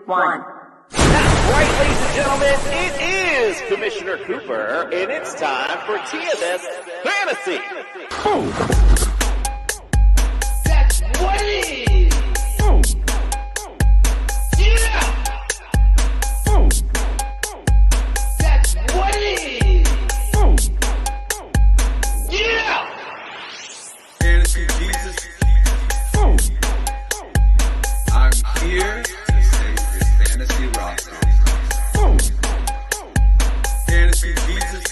1. That's right, ladies and gentlemen, it is Commissioner Cooper, and it's time for TSS Fantasy. Boom. That's what it is. Boom. Yeah. Boom. That's what it is. Boom. Yeah. Fantasy Jesus. Boom. I'm here to save this fantasy roster. Boom. Fantasy Jesus.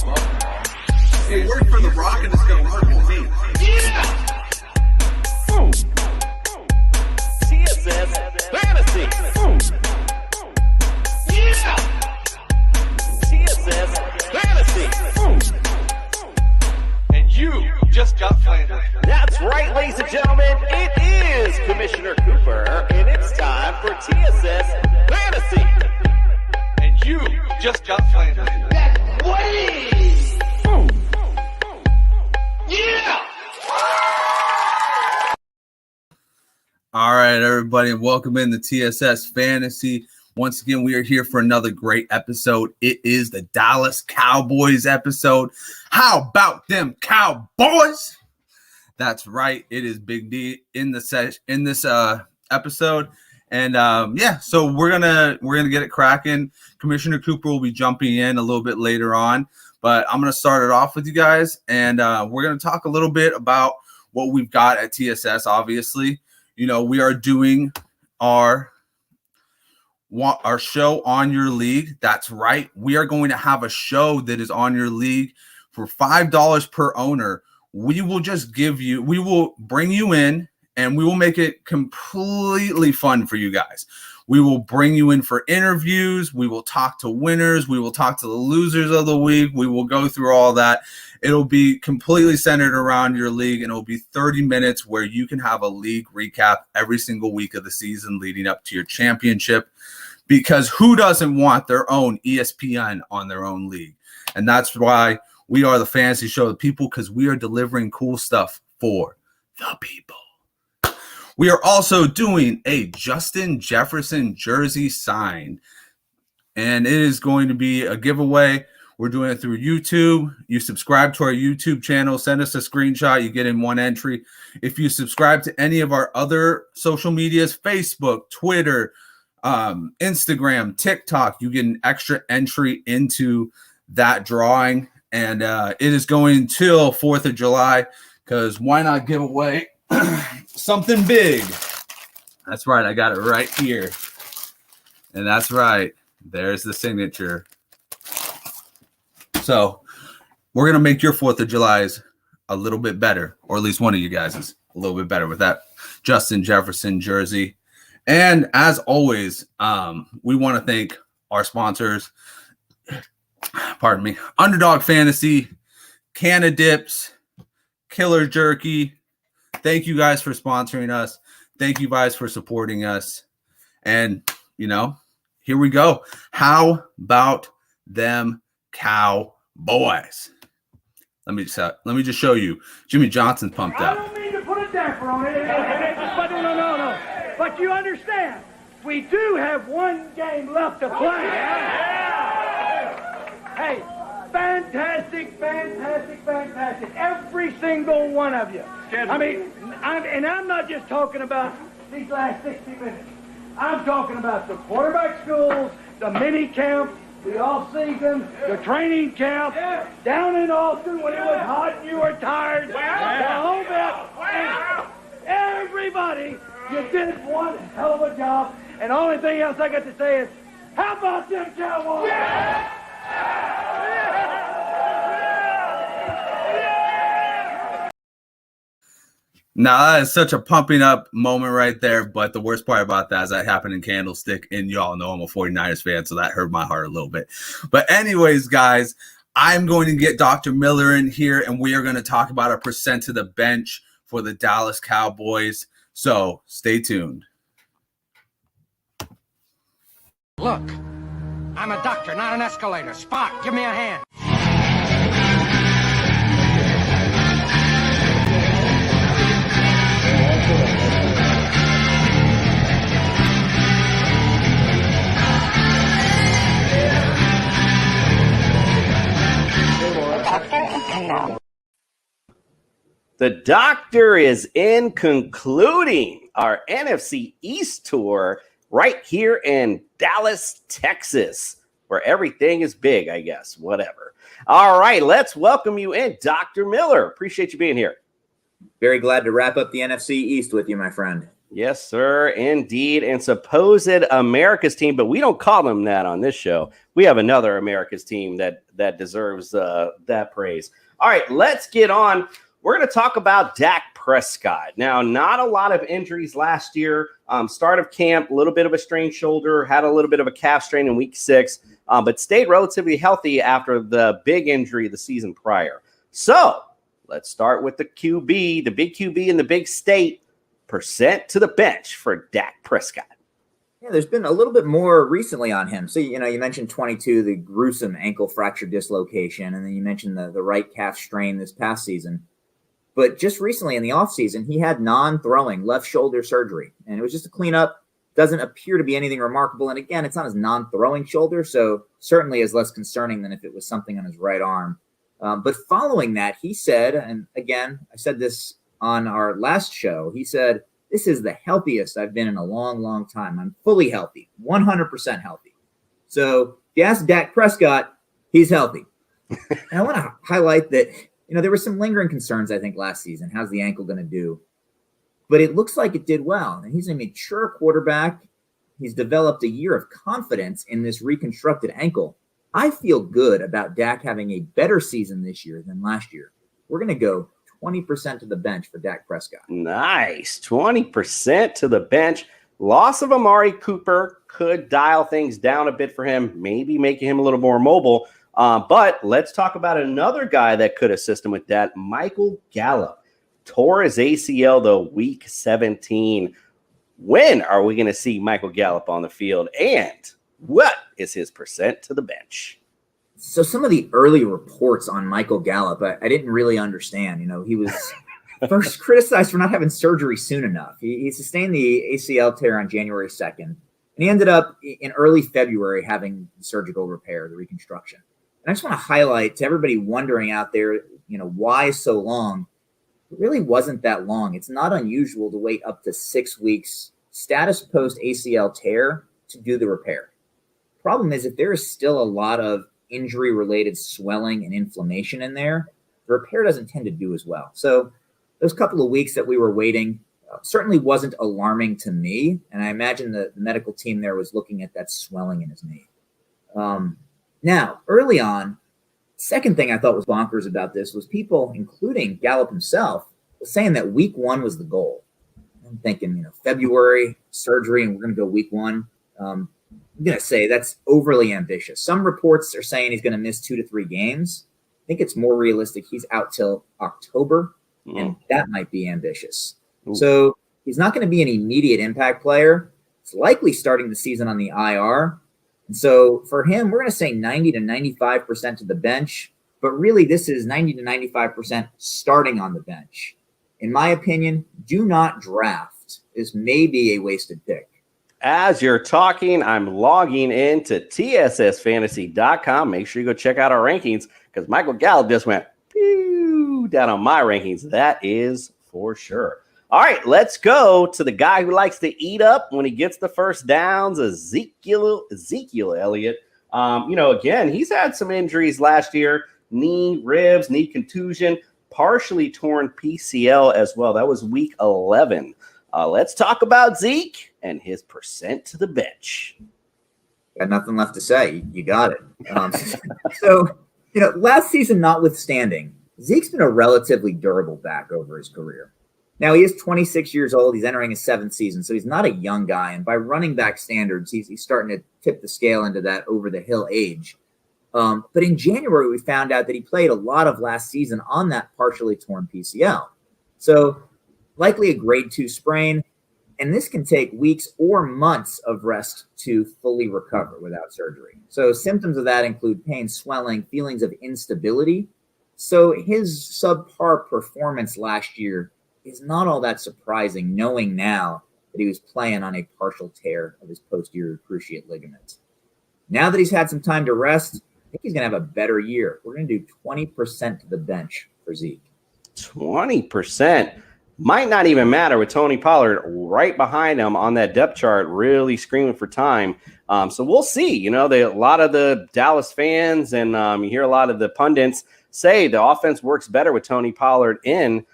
Well, it worked for The Rock and it's going to work for me. Yeah. Boom. TSS Fantasy. Boom. Yeah. TSS Fantasy. Boom. And you just got slandered. That's right, ladies and gentlemen, it is Commissioner Cooper, and it's time for TSS Fantasy. And you just got slandered. That's what it is. Boom. Yeah. All right, everybody, and welcome into TSS Fantasy. Once again, we are here for another great episode. It is the Dallas Cowboys episode. How about them Cowboys? That's right. It is Big D in this episode, and so we're gonna get it cracking. Commissioner Cooper will be jumping in a little bit later on, but I'm gonna start it off with you guys, and we're gonna talk a little bit about what we've got at TSS. Obviously, you know, we are doing our show on your league. That's right. We are going to have a show that is on your league for $5 per owner. We will bring you in and we will make it completely fun for you guys. We will bring you in for interviews. We will talk to winners. We will talk to the losers of the week. We will go through all that. It'll be completely centered around your league, and it'll be 30 minutes where you can have a league recap every single week of the season leading up to your championship, because who doesn't want their own ESPN on their own league? And that's why we are the fantasy show of the people, because we are delivering cool stuff for the people. We are also doing a Justin Jefferson jersey signed, and it is going to be a giveaway. We're doing it through YouTube. You subscribe to our YouTube channel, send us a screenshot, you get in one entry. If you subscribe to any of our other social medias, Facebook, Twitter, Instagram, TikTok, you get an extra entry into that drawing. And it is going until 4th of July, because why not give away something big? That's right. I got it right here. And that's right. There's the signature. So we're going to make your 4th of July's a little bit better, or at least one of you guys is a little bit better with that Justin Jefferson jersey. And as always, we want to thank our sponsors. Pardon me. Underdog Fantasy, Canna Dips, Killer Jerky. Thank you guys for sponsoring us. Thank you guys for supporting us. And, you know, here we go. How about them Cowboys? Let me just show you. Jimmy Johnson's pumped up. I don't mean to put a damper on it, but no. But you understand, we do have one game left to play. Hey, fantastic. Every single one of you. I mean, I'm not just talking about these last 60 minutes. I'm talking about the quarterback schools, the mini camp, the off-season, the training camp, down in Austin when it was hot and you were tired, the whole bit. Everybody, you did one hell of a job. And the only thing else I got to say is, how about them Cowboys? Now, that is such a pumping up moment right there. But the worst part about that is that happened in Candlestick. And y'all know I'm a 49ers fan, so that hurt my heart a little bit. But anyways, guys, I'm going to get Dr. Miller in here, and we are going to talk about a percent to the bench for the Dallas Cowboys. So stay tuned. Look, I'm a doctor, not an escalator. Spock, give me a hand. The doctor is in concluding our NFC East tour right here in Dallas, Texas, where everything is big, I guess. Whatever. All right, let's welcome you in, Dr. Miller. Appreciate you being here. Very glad to wrap up the NFC East with you, my friend. Yes, sir, indeed. And supposed America's team, but we don't call them that on this show. We have another America's team that deserves that praise. All right, let's get on. We're going to talk about Dak Prescott. Now, not a lot of injuries last year. Start of camp, a little bit of a strained shoulder, had a little bit of a calf strain in week 6, but stayed relatively healthy after the big injury the season prior. So let's start with the QB, the big QB in the big state, percent to the bench for Dak Prescott. Yeah, there's been a little bit more recently on him. So, you mentioned 22, the gruesome ankle fracture dislocation, and then you mentioned the right calf strain this past season. But just recently in the offseason, he had non-throwing left shoulder surgery, and it was just a cleanup. Doesn't appear to be anything remarkable. And again, it's on his non-throwing shoulder, so certainly is less concerning than if it was something on his right arm. But following that, he said, and again, I said this on our last show, he said, "This is the healthiest I've been in a long, long time. I'm fully healthy, 100% healthy." So if you ask Dak Prescott, he's healthy. And I want to highlight that, there were some lingering concerns, I think, last season. How's the ankle going to do? But it looks like it did well. And he's a mature quarterback. He's developed a year of confidence in this reconstructed ankle. I feel good about Dak having a better season this year than last year. We're going to go 20% to the bench for Dak Prescott. Nice. 20% to the bench. Loss of Amari Cooper could dial things down a bit for him, maybe making him a little more mobile. But let's talk about another guy that could assist him with that, Michael Gallup. Tore his ACL, though, week 17. When are we going to see Michael Gallup on the field? And what is his percent to the bench? So some of the early reports on Michael Gallup, I didn't really understand. He was first criticized for not having surgery soon enough. He sustained the ACL tear on January 2nd, and he ended up in early February having surgical repair, the reconstruction. And I just want to highlight to everybody wondering out there, why so long? It really wasn't that long. It's not unusual to wait up to 6 weeks status post ACL tear to do the repair. Problem is, if there is still a lot of injury-related swelling and inflammation in there, the repair doesn't tend to do as well. So those couple of weeks that we were waiting certainly wasn't alarming to me, and I imagine the medical team there was looking at that swelling in his knee. Now, early on, second thing I thought was bonkers about this was people, including Gallup himself, was saying that week 1 was the goal. I'm thinking, February surgery, and we're going to go week 1. I'm going to say that's overly ambitious. Some reports are saying he's going to miss 2 to 3 games. I think it's more realistic he's out till October, and that might be ambitious. So he's not going to be an immediate impact player. It's likely starting the season on the IR. And so for him, we're going to say 90 to 95% to the bench, but really this is 90 to 95% starting on the bench. In my opinion, do not draft. This may be a wasted pick. As you're talking, I'm logging into TSSFantasy.com. Make sure you go check out our rankings because Michael Gallup just went down on my rankings. That is for sure. All right, let's go to the guy who likes to eat up when he gets the first downs, Ezekiel Elliott. Again, he's had some injuries last year, knee, ribs, knee contusion, partially torn PCL as well. That was week 11. Let's talk about Zeke and his percent to the bench. Got nothing left to say. You got it. So, last season notwithstanding, Zeke's been a relatively durable back over his career. Now, he is 26 years old. He's entering his 7th season, so he's not a young guy. And by running back standards, he's starting to tip the scale into that over-the-hill age. But in January, we found out that he played a lot of last season on that partially torn PCL. So likely a grade 2 sprain, and this can take weeks or months of rest to fully recover without surgery. So symptoms of that include pain, swelling, feelings of instability. So his subpar performance last year is not all that surprising, knowing now that he was playing on a partial tear of his posterior cruciate ligament. Now that he's had some time to rest, I think he's going to have a better year. We're going to do 20% to the bench for Zeke. 20%. Might not even matter with Tony Pollard right behind him on that depth chart, really screaming for time. So we'll see. You know, a lot of the Dallas fans and you hear a lot of the pundits say the offense works better with Tony Pollard in,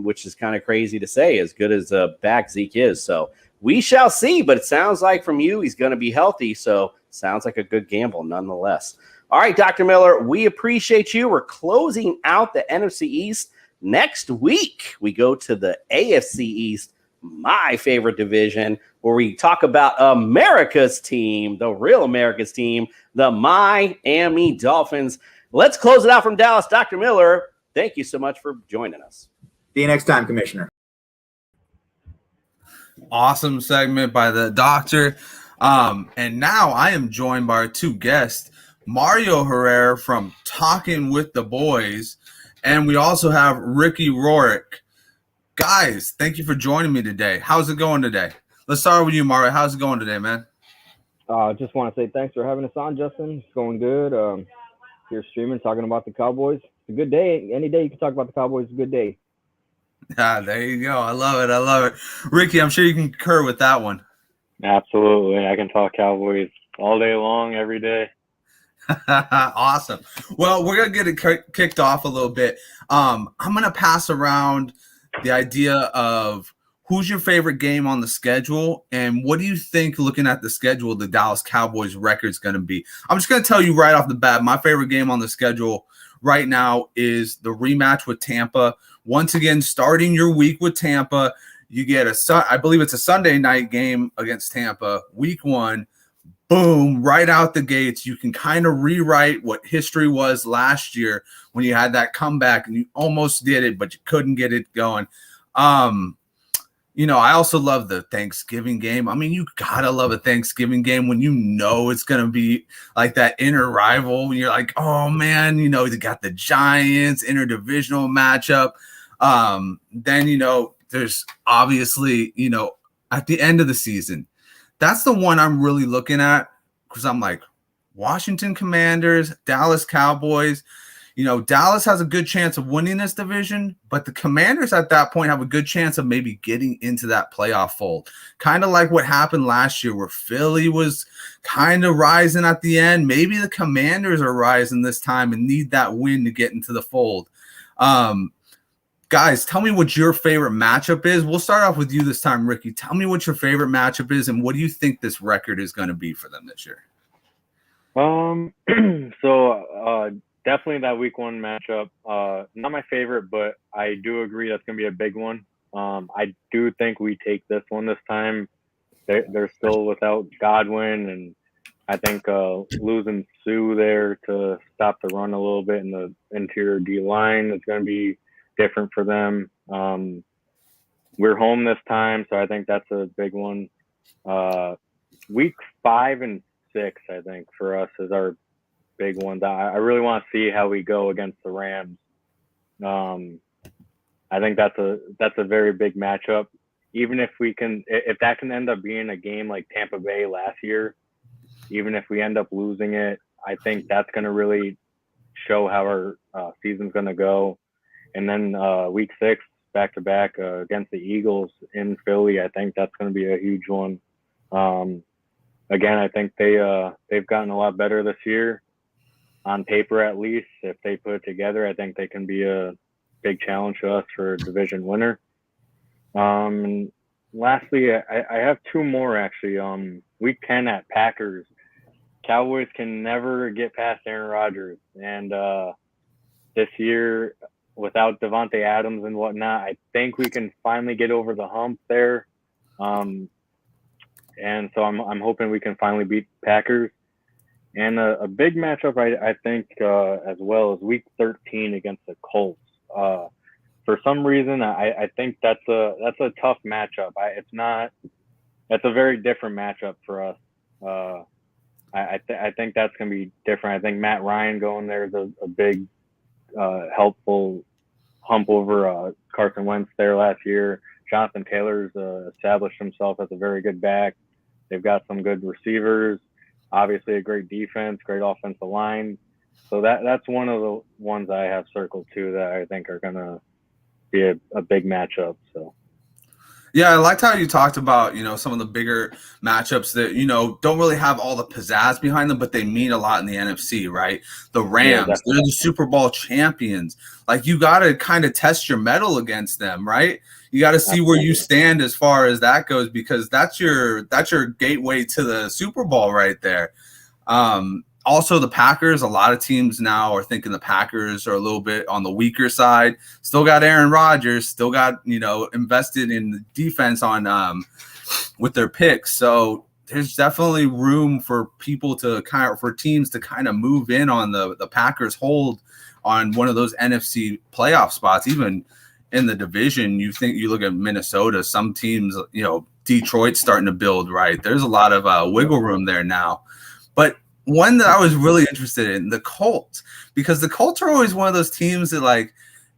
which is kind of crazy to say, as good as a back Zeke is. So we shall see. But it sounds like from you, he's going to be healthy. So sounds like a good gamble nonetheless. All right, Dr. Miller, we appreciate you. We're closing out the NFC East. Next week, we go to the AFC East, my favorite division, where we talk about America's team, the real America's team, the Miami Dolphins. Let's close it out from Dallas. Dr. Miller, thank you so much for joining us. See you next time, Commissioner. Awesome segment by the doctor. And now I am joined by our two guests, Mario Herrera from Talking with the Boys, and we also have Ricky Rorick. Guys, thank you for joining me today. How's it going today? Let's start with you, Mario. How's it going today, man? Just want to say thanks for having us on, Justin. It's going good. Here streaming, talking about the Cowboys. It's a good day. Any day you can talk about the Cowboys is a good day. There you go. I love it. I love it. Ricky, I'm sure you can concur with that one. Absolutely. I can talk Cowboys all day long, every day. Awesome. Well, we're going to get it kicked off a little bit. I'm going to pass around the idea of who's your favorite game on the schedule and what do you think, looking at the schedule, the Dallas Cowboys record is going to be. I'm just going to tell you right off the bat, my favorite game on the schedule right now is the rematch with Tampa. Once again, starting your week with Tampa, you get I believe it's a Sunday night game against Tampa, week 1. Boom, right out the gates. You can kind of rewrite what history was last year when you had that comeback and you almost did it, but you couldn't get it going. I also love the Thanksgiving game. I mean, you got to love a Thanksgiving game when you know it's going to be like that inner rival. When you're like, oh, man, you got the Giants, interdivisional matchup. Then, there's obviously, at the end of the season, that's the one I'm really looking at because I'm like, Washington Commanders, Dallas Cowboys. Dallas has a good chance of winning this division, but the Commanders at that point have a good chance of maybe getting into that playoff fold. Kind of like what happened last year where Philly was kind of rising at the end. Maybe the Commanders are rising this time and need that win to get into the fold. Guys, tell me what your favorite matchup is. We'll start off with you this time, Ricky. Tell me what your favorite matchup is and what do you think this record is going to be for them this year? Definitely that week 1 matchup. Not my favorite, but I do agree that's going to be a big one. I do think we take this one this time. They're still without Godwin, and I think losing Sue there to stop the run a little bit in the interior D line is going to be different for them. We're home this time, so I think that's a big one. Week 5 and 6, I think, for us is our big ones. I really want to see how we go against the Rams. I think that's a very big matchup. Even if that can end up being a game like Tampa Bay last year, even if we end up losing it, I think that's going to really show how our season's going to go. And then week 6, back-to-back against the Eagles in Philly, I think that's going to be a huge one. Again, I think they've gotten a lot better this year. On paper, at least, if they put it together, I think they can be a big challenge to us for a division winner. And lastly, I have 2 more, actually. Week 10 at Packers. Cowboys can never get past Aaron Rodgers. And this year, without Devontae Adams and whatnot, I think we can finally get over the hump there. And so I'm hoping we can finally beat Packers. And a big matchup, I think, as well, is Week 13 against the Colts. For some reason, I think that's a tough matchup. That's a very different matchup for us. I think that's going to be different. I think Matt Ryan going there is a big, helpful hump over Carson Wentz there last year. Jonathan Taylor's established himself as a very good back. They've got some good receivers. Obviously, a great defense, great offensive line. So that's one of the ones I have circled too that I think are gonna be a big matchup. So. Yeah, I liked how you talked about, some of the bigger matchups that, don't really have all the pizzazz behind them, but they mean a lot in the NFC, right? The Rams, they're the Super Bowl champions. Like, you got to kind of test your mettle against them, right? You got to see where you stand as far as that goes, because that's your gateway to the Super Bowl right there. Also, the Packers, a lot of teams now are thinking the Packers are a little bit on the weaker side. Still got Aaron Rodgers, still got, invested in the defense on with their picks. So there's definitely room for teams to kind of move in on the Packers hold on one of those NFC playoff spots. Even in the division, you look at Minnesota, some teams, Detroit's starting to build right. There's a lot of wiggle room there now. But one that I was really interested in, the Colts, because the Colts are always one of those teams that, like,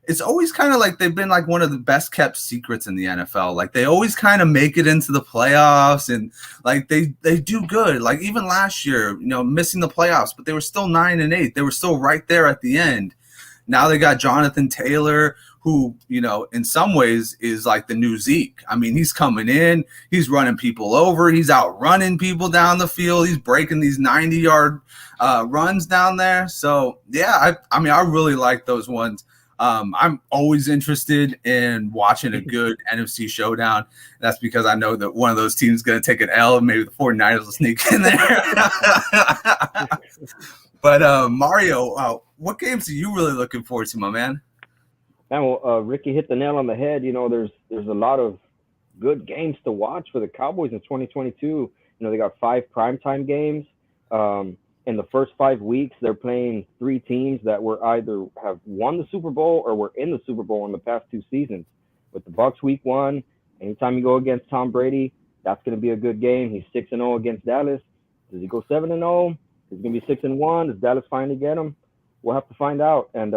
it's always kind of like they've been like one of the best kept secrets in the NFL. Like, they always kind of make it into the playoffs, and like they do good. Like, even last year, missing the playoffs, but they were still 9-8. They were still right there at the end. Now they got Jonathan Taylor, who, in some ways is like the new Zeke. I mean, he's coming in, he's running people over, he's outrunning people down the field, he's breaking these 90-yard runs down there. So, yeah, I really like those ones. I'm always interested in watching a good NFC showdown. That's because I know that one of those teams is going to take an L, and maybe the 49ers will sneak in there. But, Mario, what games are you really looking forward to, my man? Well, Ricky hit the nail on the head. There's a lot of good games to watch for the Cowboys in 2022. They got 5 primetime games. In the first 5 weeks, they're playing 3 teams that were either have won the Super Bowl or were in the Super Bowl in the past 2 seasons. With the Bucs week 1, anytime you go against Tom Brady, that's going to be a good game. He's 6-0 against Dallas. Does he go 7-0? Is he going to be 6-1? Does Dallas finally get him? We'll have to find out. And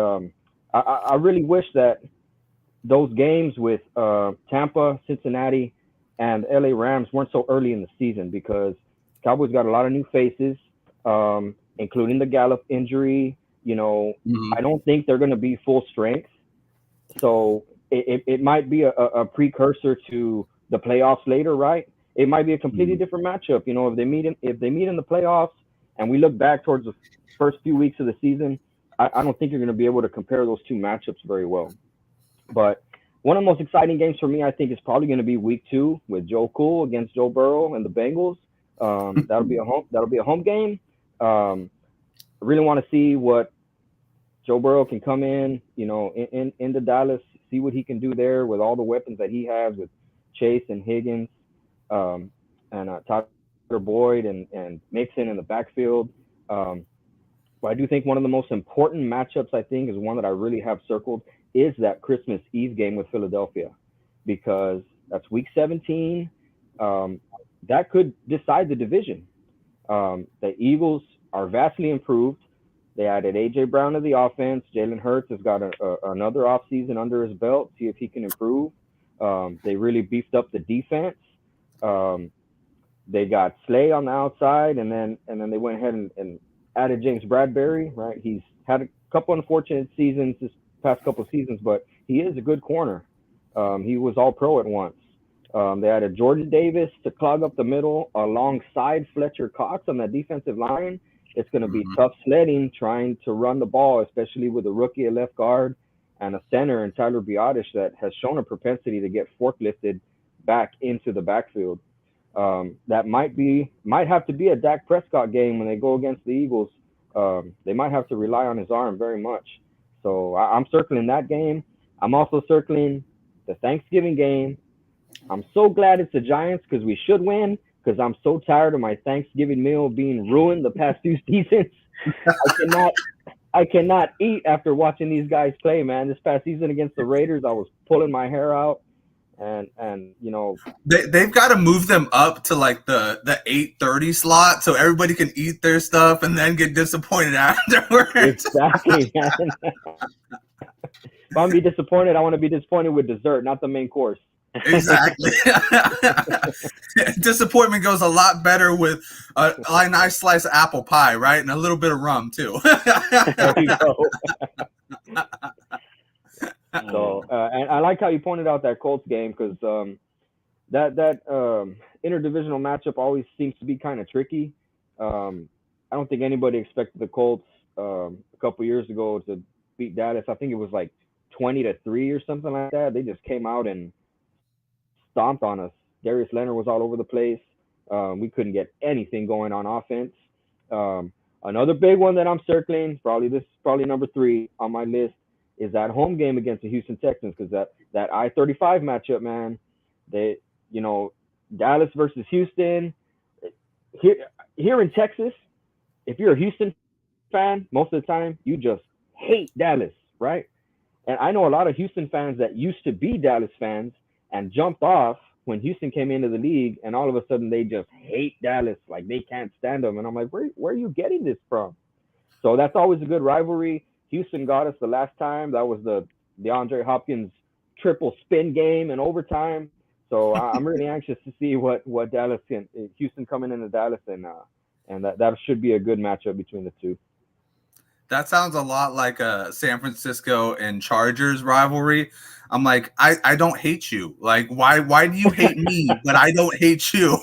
I really wish that those games with Tampa, Cincinnati, and LA Rams weren't so early in the season, because Cowboys got a lot of new faces, including the Gallup injury. I don't think they're going to be full strength. So it might be a precursor to the playoffs later, right? It might be a completely different matchup. If they meet in the playoffs and we look back towards the first few weeks of the season, I don't think you're going to be able to compare those 2 matchups very well. But one of the most exciting games for me, I think, is probably going to be week 2 with Joe Cool against Joe Burrow and the Bengals. That'll be a home game. I really want to see what Joe Burrow can come in, into Dallas, see what he can do there with all the weapons that he has with Chase and Higgins, and Tyler Boyd and Mixon in the backfield. But I do think one of the most important matchups, I think, is one that I really have circled, is that Christmas Eve game with Philadelphia, because that's week 17. That could decide the division. The Eagles are vastly improved. They added A.J. Brown to the offense. Jalen Hurts has got another offseason under his belt, see if he can improve. They really beefed up the defense. They got Slay on the outside, and then they went ahead and added James Bradbury, right? He's had a couple unfortunate seasons this past couple seasons, but he is a good corner. He was all pro at once. They added Jordan Davis to clog up the middle alongside Fletcher Cox on that defensive line. It's going to be tough sledding trying to run the ball, especially with a rookie at left guard and a center in Tyler Biotish that has shown a propensity to get forklifted back into the backfield. That might have to be a Dak Prescott game when they go against the Eagles. They might have to rely on his arm very much. So I'm circling that game. I'm also circling the Thanksgiving game. I'm so glad it's the Giants, because we should win, because I'm so tired of my Thanksgiving meal being ruined the past 2 seasons. I cannot eat after watching these guys play, man. This past season against the Raiders, I was pulling my hair out. And they've got to move them up to like the 8:30 slot so everybody can eat their stuff and then get disappointed afterwards. Exactly, man. If I'm gonna be disappointed, I want to be disappointed with dessert, not the main course. Exactly. Disappointment goes a lot better with a nice slice of apple pie, right, and a little bit of rum too. There you go. So, and I like how you pointed out that Colts game because that interdivisional matchup always seems to be kind of tricky. I don't think anybody expected the Colts a couple years ago to beat Dallas. I think it was like 20-3 or something like that. They just came out and stomped on us. Darius Leonard was all over the place. We couldn't get anything going on offense. Another big one that I'm circling, probably number 3 on my list, is that home game against the Houston Texans, because that I-35 matchup, man, Dallas versus Houston. Here in Texas, if you're a Houston fan, most of the time you just hate Dallas, right? And I know a lot of Houston fans that used to be Dallas fans and jumped off when Houston came into the league, and all of a sudden they just hate Dallas, like they can't stand them. And I'm like, where are you getting this from? So that's always a good rivalry. Houston got us the last time. That was the DeAndre Hopkins triple spin game in overtime. So I'm really anxious to see what Dallas can, Houston coming into Dallas, and that should be a good matchup between the two. That sounds a lot like a San Francisco and Chargers rivalry. I'm like, I don't hate you. Like, why do you hate me, but I don't hate you?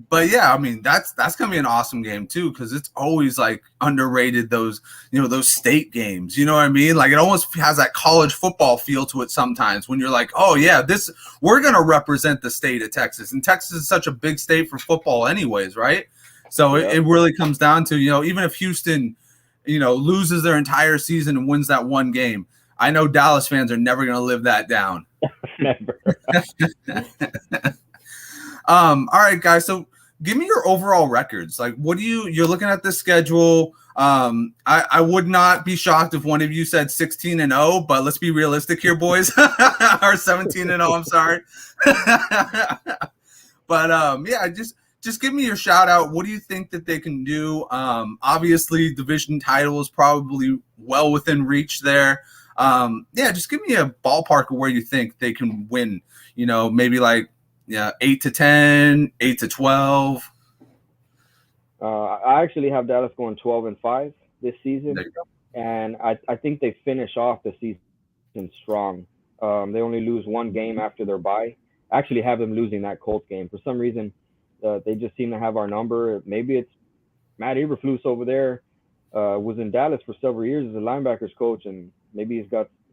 But yeah, I mean, that's gonna be an awesome game too, because it's always like underrated, those state games. You know what I mean? Like, it almost has that college football feel to it sometimes, when you're like, oh yeah, we're gonna represent the state of Texas, and Texas is such a big state for football anyways, right? So it really comes down to, even if Houston loses their entire season and wins that one game, I know Dallas fans are never gonna live that down. Never. All right, guys. So give me your overall records. Like, you're looking at the schedule. I would not be shocked if one of you said 16-0, but let's be realistic here, boys. Or 17-0, I'm sorry. But yeah, just give me your shout out. What do you think that they can do? Obviously division title is probably well within reach there. Yeah, just give me a ballpark of where you think they can win. Maybe like 8-10, 8-12. I actually have Dallas going 12-5 this season, and I think they finish off the season strong. They only lose one game after their bye. I actually have them losing that Colts game for some reason. They just seem to have our number. Maybe it's Matt Eberflus over there. Was in Dallas for several years as a linebackers coach, and maybe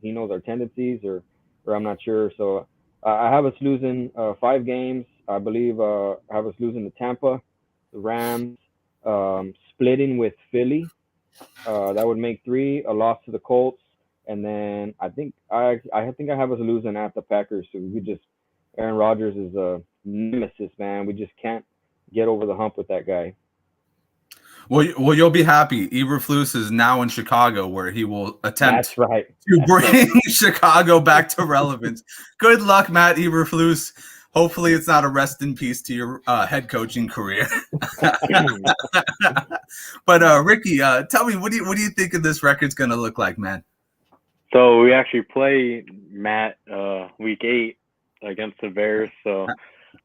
he knows our tendencies, or I'm not sure. So I have us losing 5 games. I believe I have us losing to Tampa, the Rams, splitting with Philly. That would make 3. A loss to the Colts, and then I think I have us losing at the Packers. So Aaron Rodgers is a nemesis, man. We just can't get over the hump with that guy. Well, you'll be happy. Eberflus is now in Chicago, where he will attempt to bring Chicago back to relevance. Good luck, Matt Eberflus. Hopefully, it's not a rest in peace to your head coaching career. But Ricky, tell me, what do you think of this record's going to look like, man? So we actually play Matt week 8 against the Bears, so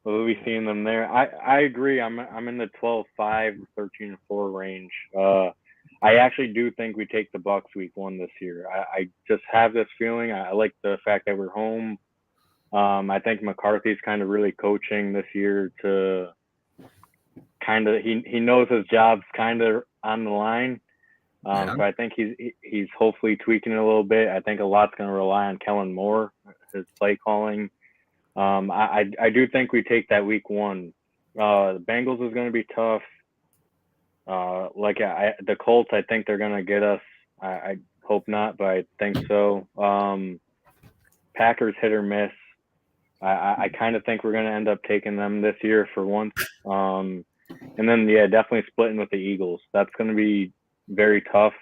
we'll be seeing them there. I agree. I'm in the 12-5, 13-4 range. I actually do think we take the Bucs week 1 this year. I just have this feeling. I like the fact that we're home. I think McCarthy's kind of really coaching this year to kind of he knows his job's kind of on the line. So I think he's hopefully tweaking it a little bit. I think a lot's going to rely on Kellen Moore, his play calling. I do think we take that week 1. The Bengals is going to be tough. The Colts, I think they're going to get us. I hope not, but I think so. Packers hit or miss. I kind of think we're going to end up taking them this year for once. And then, definitely splitting with the Eagles. That's going to be very tough.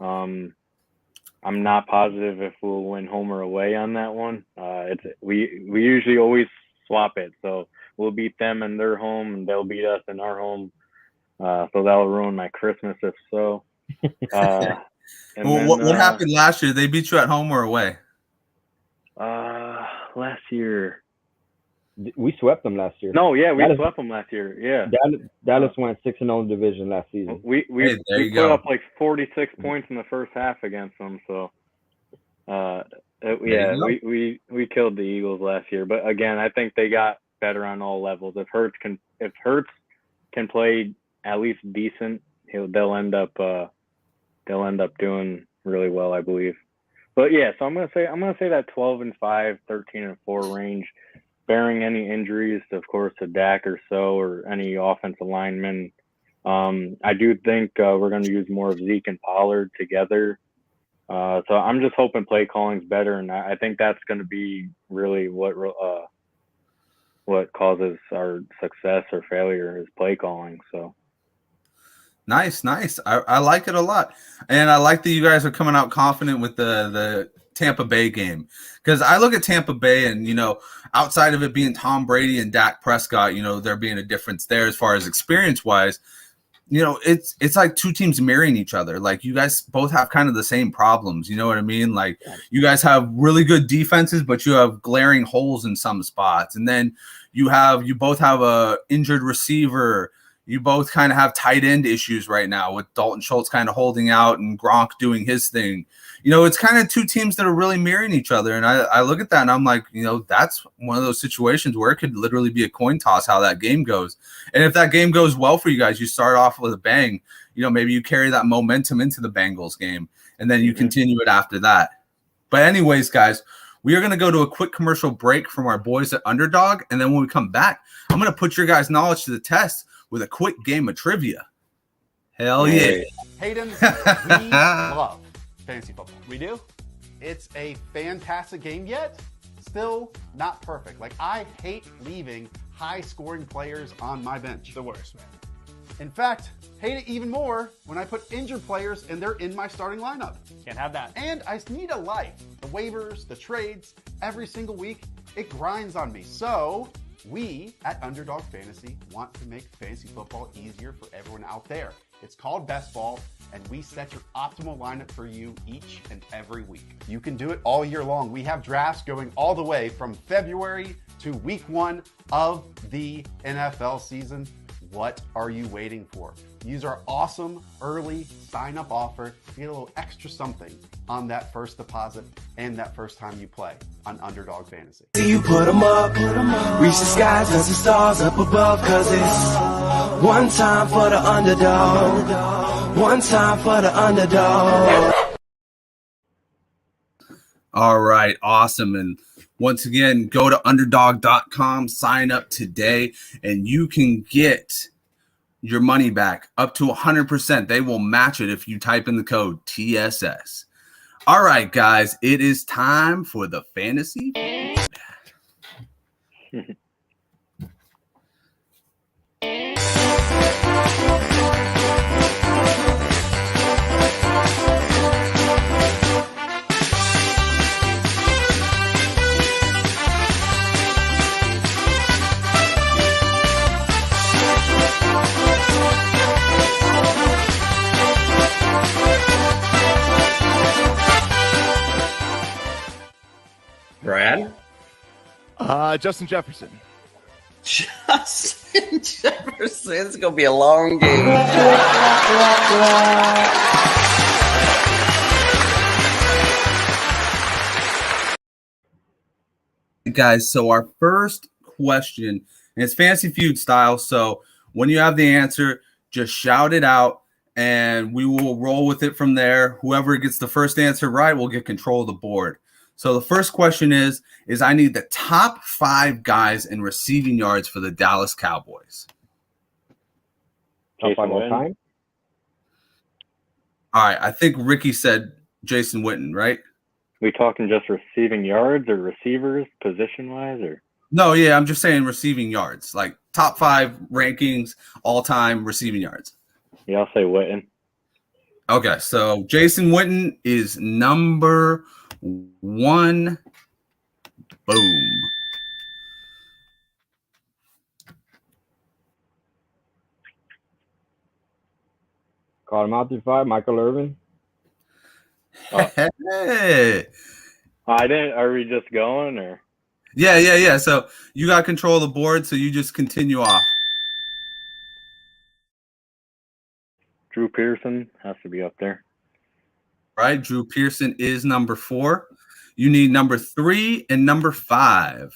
I'm not positive if we'll win home or away on that one. We usually always swap it. So we'll beat them in their home, and they'll beat us in our home. So that'll ruin my Christmas if so. What happened last year? They beat you at home or away? Last year We swept them last year. No, yeah, we Dallas- swept them last year. Yeah, Dallas went 6-0 division last season. we Hey, there we you put go. up like 46 points in the first half against them. So, yeah, you we killed the Eagles last year. But again, I think they got better on all levels. If Hurts can play at least decent, they'll end up doing really well, I believe. But yeah, so I'm gonna say that 12-5, 13-4 range, bearing any injuries, of course, to Dak or so, or any offensive linemen. I do think we're going to use more of Zeke and Pollard together. So I'm just hoping play calling's better, and I think that's going to be really what causes our success or failure is play calling. So. Nice. I like it a lot. And I like that you guys are coming out confident with the Tampa Bay game. Because I look at Tampa Bay and, outside of it being Tom Brady and Dak Prescott, there being a difference there as far as experience-wise, it's like two teams mirroring each other. Like, you guys both have kind of the same problems. You know what I mean? Like, you guys have really good defenses, but you have glaring holes in some spots. And then you both have a injured receiver. You both kind of have tight end issues right now with Dalton Schultz kind of holding out and Gronk doing his thing. It's kind of two teams that are really mirroring each other. And I look at that and I'm like, that's one of those situations where it could literally be a coin toss how that game goes. And if that game goes well for you guys, you start off with a bang, maybe you carry that momentum into the Bengals game and then you continue it after that. But anyways, guys, we are going to go to a quick commercial break from our boys at Underdog. And then when we come back, I'm going to put your guys' knowledge to the test with a quick game of trivia. Hell yeah. Hayden, we love fantasy football. We do? It's a fantastic game, yet still not perfect. Like, I hate leaving high-scoring players on my bench. The worst, man. In fact, hate it even more when I put injured players and they're in my starting lineup. Can't have that. And I need a life. The waivers, the trades, every single week, it grinds on me. So we at Underdog Fantasy want to make fantasy football easier for everyone out there. It's called Best Ball, and we set your optimal lineup for you each and every week. You can do it all year long. We have drafts going all the way from February to week 1 of the NFL season. What are you waiting for? Use our awesome early sign-up offer to get a little extra something on that first deposit and that first time you play on Underdog Fantasy. You put them up, reach the skies, touch the stars up above, cause it's one time for the underdog, one time for the underdog. All right, awesome. And once again, go to underdog.com, sign up today, and you can get your money back up to 100%. They will match it if you type in the code TSS. All right, guys, it is time for the fantasy. Brad? Justin Jefferson. Justin Jefferson. It's going to be a long game. Guys, so our first question, and it's Fantasy Feud style, so when you have the answer, just shout it out, and we will roll with it from there. Whoever gets the first answer right will get control of the board. So the first question is I need the top 5 guys in receiving yards for the Dallas Cowboys. Top 5 all time? All right, I think Ricky said Jason Witten, right? We talking just receiving yards or receivers, position-wise, or? No, yeah, I'm just saying receiving yards, like top 5 rankings, all-time receiving yards. Yeah, I'll say Witten. Okay, so Jason Witten is number 1. Boom. Call him out through 5, Michael Irvin. Hey. I didn't. Are we just going or? Yeah. So you got control of the board, so you just continue off. Drew Pearson has to be up there. Right? Drew Pearson is number 4. You need number 3 and number 5.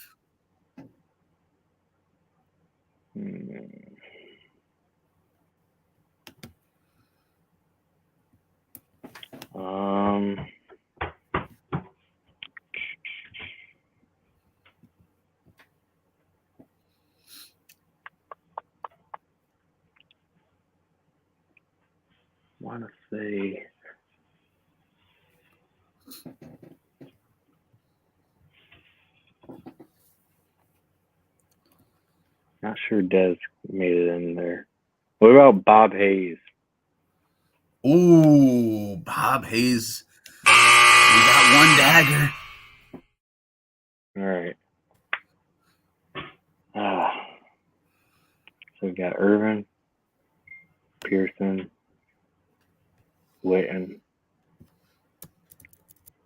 Want to say not sure Dez made it in there. What about Bob Hayes? Ooh, Bob Hayes. We got one dagger. All right. So we got Irvin, Pearson, Witten.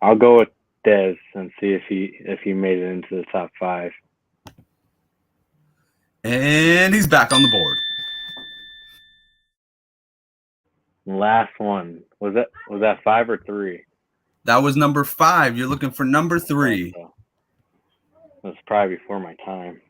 I'll go with Dez and see if he made it into the top 5. And he's back on the board. Last one. Was that 5 or 3? That was number 5. You're looking for number 3. That's probably before my time.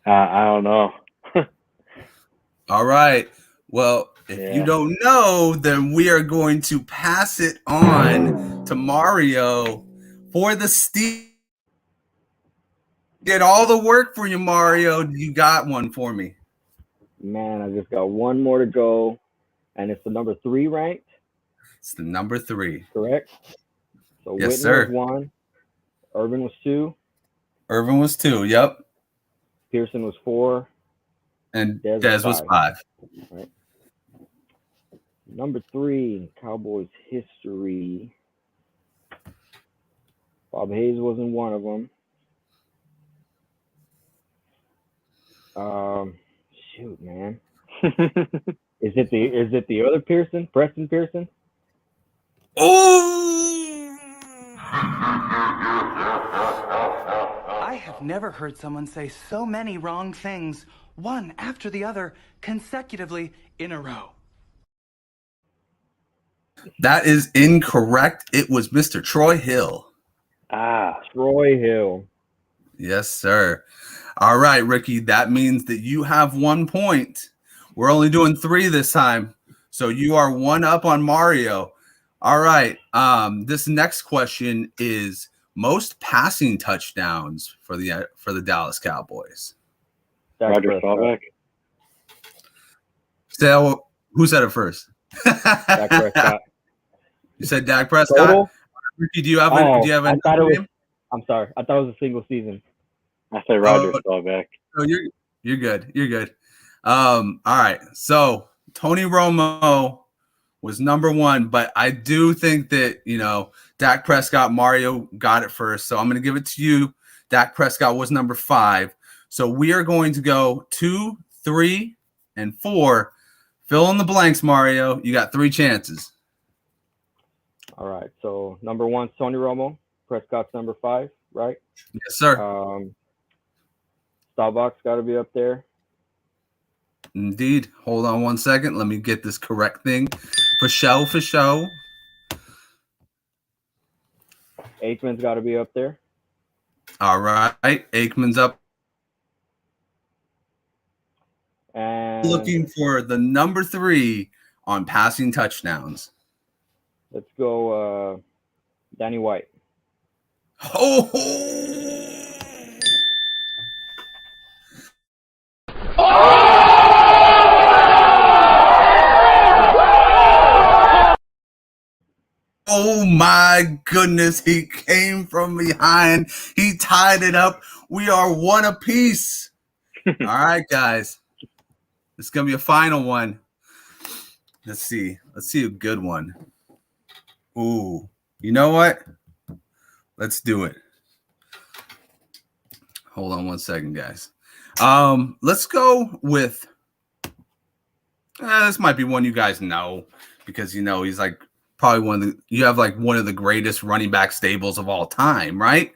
I don't know. All right. Well, if you don't know, then we are going to pass it on to Mario for the steal. Did all the work for you, Mario. You got one for me. Man, I just got one more to go, and it's the number 3 ranked. It's the number 3. Correct? So Yes, Witten sir. was 1. Irvin was 2. Irvin was 2. Yep. Pearson was 4. And Dez was 5. Right. Number 3 in Cowboys history. Bob Hayes wasn't one of them. Shoot, man. Is it the other Pearson, Preston Pearson? Oh! I have never heard someone say so many wrong things, one after the other, consecutively in a row. That is incorrect. It was Mr. Troy Hill. Troy Hill. Yes, sir. All right, Ricky. That means that you have 1 point. We're only doing 3 this time. So you are 1 up on Mario. All right. This next question is most passing touchdowns for the Dallas Cowboys. Roger Staubach. So who said it first? Dak Prescott. You said Dak Prescott. Total? Ricky, do you have I thought it was. name? I'm sorry. I thought it was a single season. I said Roger Staubach. Oh, you're good. You're good. All right. So Tony Romo was number 1, but I do think that Dak Prescott, Mario got it first. So I'm going to give it to you. Dak Prescott was number 5. So we are going to go 2, 3, and 4. Fill in the blanks, Mario. You got 3 chances. All right. So number 1, Tony Romo. Prescott's number 5, right? Yes, sir. Staubach's got to be up there. Indeed. Hold on 1 second. Let me get this correct thing. For show. Aikman's got to be up there. All right. Aikman's up. And looking for the number 3 on passing touchdowns. Let's go Danny White. Oh my goodness, he came from behind. He tied it up. We are 1 apiece. All right, guys. It's going to be a final one. Let's see a good one. Ooh, you know what? Let's do it. Hold on one second, guys. Let's go with this might be one you guys know because he's like probably you have like one of the greatest running back stables of all time, right?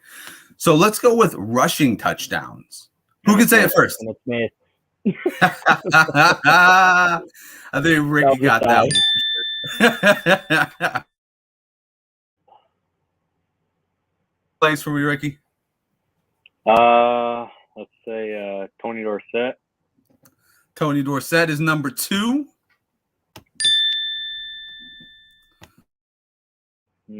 So let's go with rushing touchdowns. Who can say it first? I think Ricky got that one. Place for me, Ricky. Let's say Tony Dorsett. Tony Dorsett is number 2. I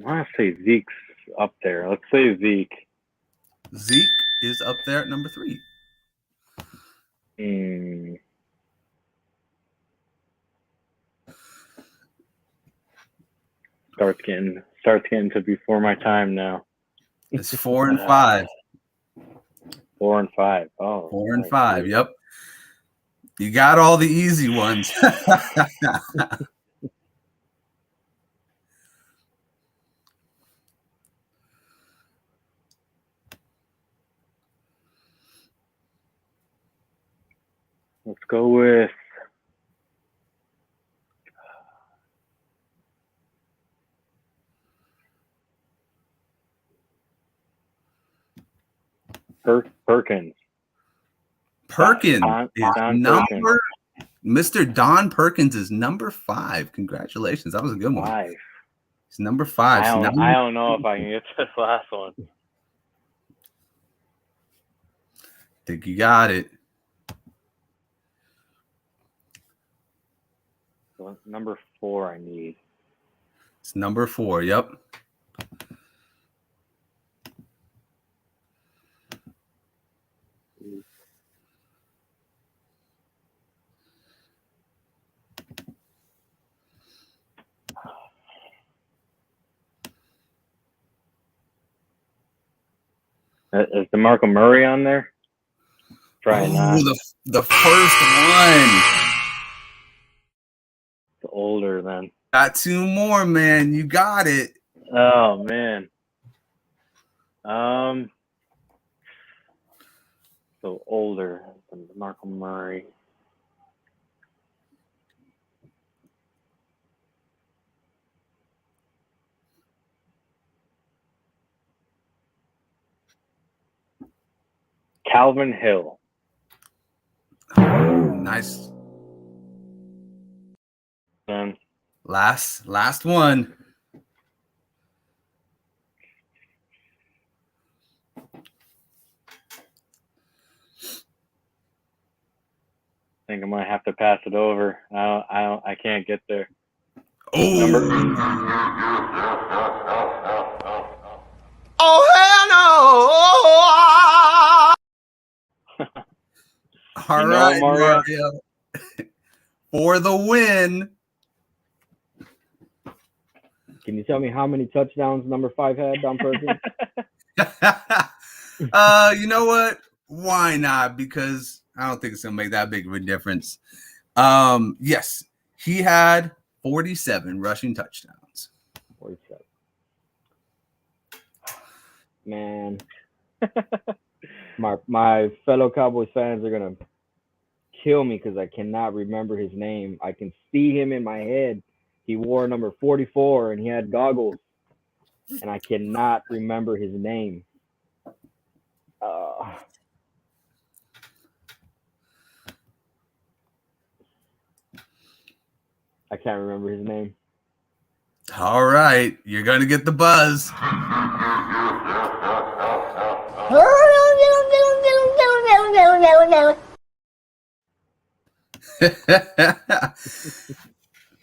want to say Zeke's up there. Let's say Zeke. Zeke is up there at number 3. Starts getting to before my time now. It's 4 and 5. 4 and 5. Oh, 4 and 5. Yep. You got all the easy ones. Let's go with Perkins. Perkins is Don number. Mr. Don Perkins is number 5. Congratulations. That was a good one. 5. It's number 5. I don't know if I can get this last one. Think you got it. So number 4 I need. It's number 4. Yep. Is DeMarco Murray on there? Probably not. The first one. It's older then. Got 2 more, man. You got it. Oh man. So older than DeMarco Murray. Calvin Hill. Nice. Last one. I think I might have to pass it over. I can't get there. Oh hell no! All right, Mario. For the win. Can you tell me how many touchdowns number 5 had, Don Perkins? You know what? Why not? Because I don't think it's gonna make that big of a difference. Yes, he had 47 rushing touchdowns. 47. Man, my fellow Cowboys fans are gonna kill me because I cannot remember his name. I can see him in my head. He wore number 44 and he had goggles, and I cannot remember his name. I can't remember his name. All right, you're gonna get the buzz.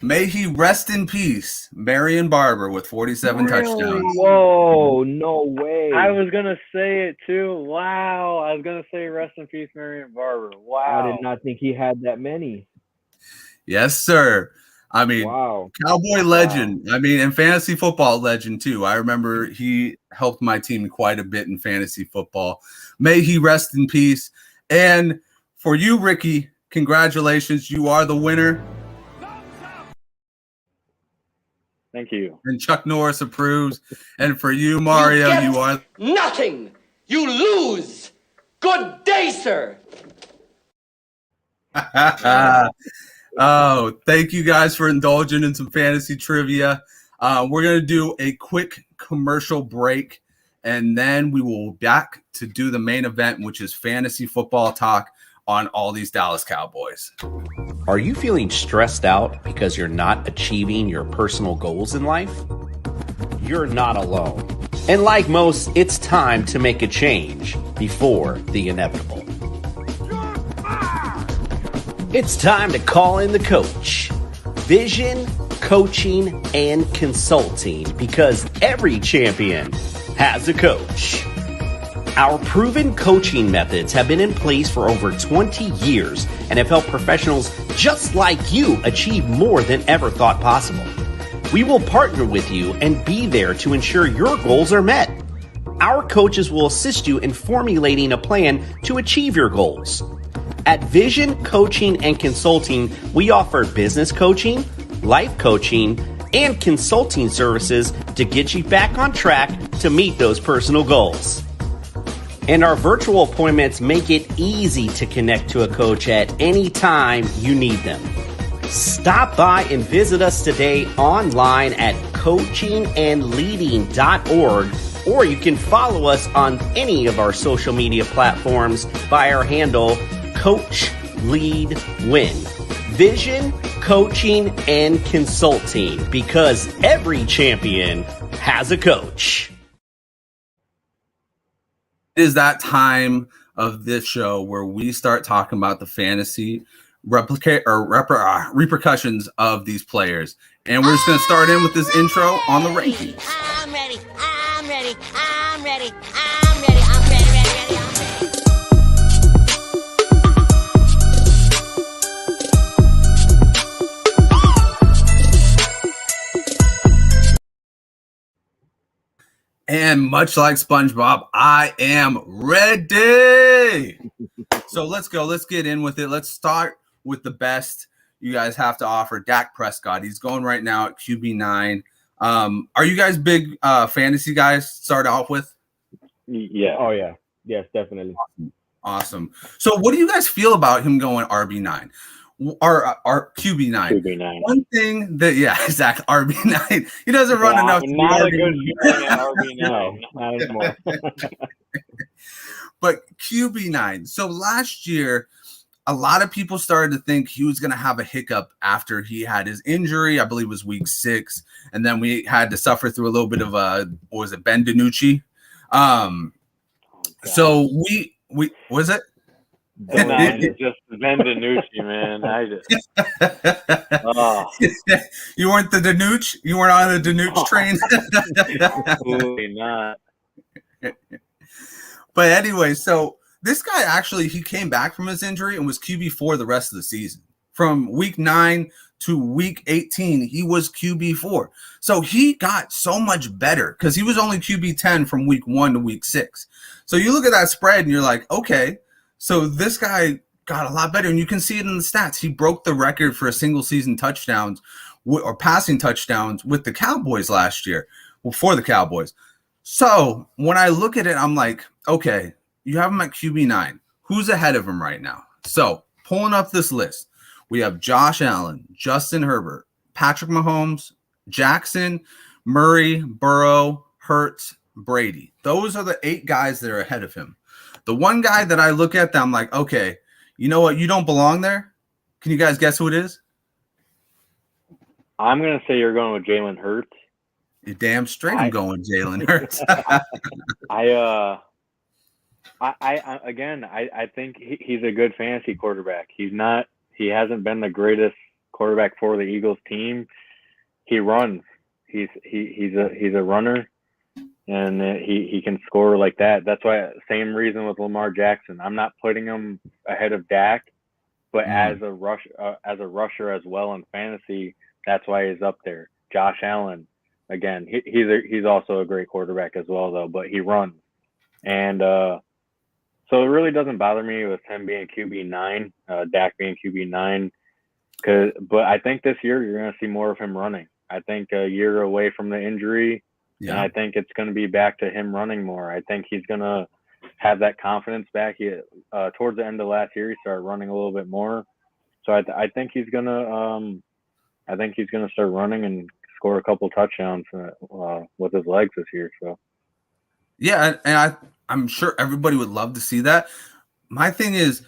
May he rest in peace, Marion Barber with 47 touchdowns. Whoa, no way. I was going to say it too. Wow. I was going to say rest in peace, Marion Barber. Wow. I did not think he had that many. Yes, sir. I mean, wow. Cowboy legend. Wow. I mean, and fantasy football legend too. I remember he helped my team quite a bit in fantasy football. May he rest in peace. And for you, Ricky, congratulations. You are the winner. Thank you. And Chuck Norris approves. And for you, Mario, you are nothing. You lose. Good day, sir. Oh, thank you guys for indulging in some fantasy trivia. We're going to do a quick commercial break, and then we will be back to do the main event, which is fantasy football talk on all these Dallas Cowboys. Are you feeling stressed out because you're not achieving your personal goals in life? You're not alone. And like most, it's time to make a change before the inevitable. It's time to call in the coach. Vision, coaching, and consulting, because every champion has a coach. Our proven coaching methods have been in place for over 20 years and have helped professionals just like you achieve more than ever thought possible. We will partner with you and be there to ensure your goals are met. Our coaches will assist you in formulating a plan to achieve your goals. At Vision Coaching and Consulting, we offer business coaching, life coaching, and consulting services to get you back on track to meet those personal goals. And our virtual appointments make it easy to connect to a coach at any time you need them. Stop by and visit us today online at coachingandleading.org, or you can follow us on any of our social media platforms by our handle Coach Lead Win. Vision, coaching, and consulting, because every champion has a coach. It is that time of this show where we start talking about the fantasy repercussions of these players. And we're just going to start in with this intro on the rankings. I'm ready. I'm ready. I'm ready. And much like SpongeBob, I am ready. So let's go. Let's get in with it. Let's start with the best you guys have to offer. Dak Prescott. He's going right now at QB9. Are you guys big fantasy guys to start off with? Yeah. Oh, yeah. Yes, definitely. Awesome. So what do you guys feel about him going RB9? Or QB9. QB9. One thing that, yeah, exactly, RB9. He doesn't run enough. Not a good feeling at RB9. No, not anymore. But QB9. So last year, a lot of people started to think he was going to have a hiccup after he had his injury. I believe it was week 6. And then we had to suffer through a little bit of what was it, Ben DiNucci? So we was it? It's just Ben DiNucci, man. You weren't the DiNucci? You weren't on the DiNucci train? Absolutely not. But anyway, so this guy actually, he came back from his injury and was QB4 the rest of the season. From week 9 to week 18, he was QB4. So he got so much better because he was only QB10 from week 1 to week 6. So you look at that spread and you're like, okay, so this guy got a lot better. And you can see it in the stats. He broke the record for a single season touchdowns or passing touchdowns with the Cowboys last year. Well, for the Cowboys. So when I look at it, I'm like, okay, you have him at QB9. Who's ahead of him right now? So pulling up this list, we have Josh Allen, Justin Herbert, Patrick Mahomes, Jackson, Murray, Burrow, Hurts, Brady. Those are the 8 guys that are ahead of him. The one guy that I look at that I'm like, okay, you know what? You don't belong there. Can you guys guess who it is? I'm going to say you're going with Jalen Hurts. You're damn straight I'm going Jalen Hurts. I think he's a good fantasy quarterback. He hasn't been the greatest quarterback for the Eagles team. He runs. He's a runner, and he can score like that. That's why, same reason with Lamar Jackson. I'm not putting him ahead of Dak, but as a rusher as well in fantasy, that's why he's up there. Josh Allen, again, he's also a great quarterback as well, though, but he runs. And so it really doesn't bother me with him being QB9, Dak being QB9, but I think this year you're going to see more of him running. I think a year away from the injury, and Yeah. I think it's going to be back to him running more. I think he's going to have that confidence back. Towards the end of last year, he started running a little bit more. So I think he's going to start running and score a couple touchdowns with his legs this year. So Yeah, and I'm sure everybody would love to see that. My thing is,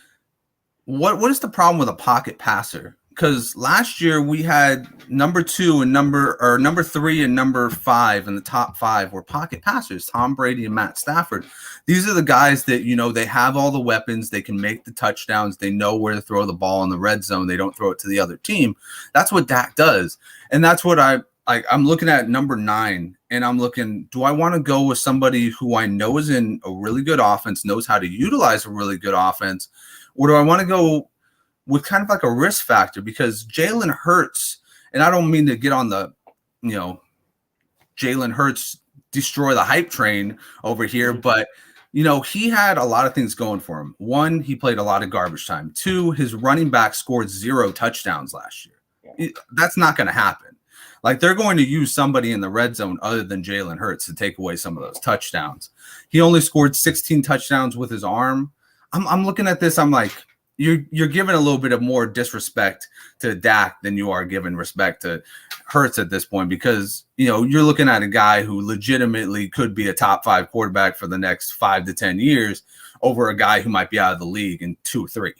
what is the problem with a pocket passer? Because last year we had number 3 and number 5 in the top 5 were pocket passers, Tom Brady and Matt Stafford. These are the guys that, they have all the weapons. They can make the touchdowns. They know where to throw the ball in the red zone. They don't throw it to the other team. That's what Dak does. And that's what I'm looking at number 9, and I'm looking, do I want to go with somebody who I know is in a really good offense, knows how to utilize a really good offense, or do I want to go with kind of like a risk factor? Because Jalen Hurts, and I don't mean to get on the, Jalen Hurts destroy the hype train over here, but he had a lot of things going for him. 1, he played a lot of garbage time. 2, his running back scored 0 touchdowns last year. That's not going to happen. Like, they're going to use somebody in the red zone other than Jalen Hurts to take away some of those touchdowns. He only scored 16 touchdowns with his arm. I'm looking at this. I'm like, you're giving a little bit of more disrespect to Dak than you are giving respect to Hurts at this point, because you're looking at a guy who legitimately could be a top 5 quarterback for the next 5 to 10 years over a guy who might be out of the league in 2 or 3.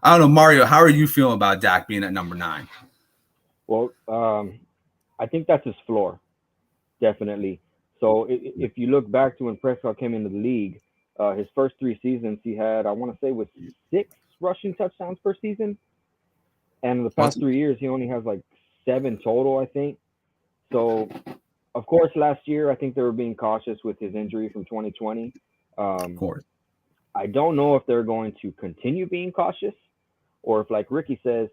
I don't know, Mario, how are you feeling about Dak being at number 9? Well, I think that's his floor, definitely. So if you look back to when Prescott came into the league, his first 3 seasons, he had, I want to say, was 6 rushing touchdowns per season. And in the past 3 years, he only has like 7 total, I think. So, of course, last year, I think they were being cautious with his injury from 2020. Of course. I don't know if they're going to continue being cautious, or if, like Ricky says,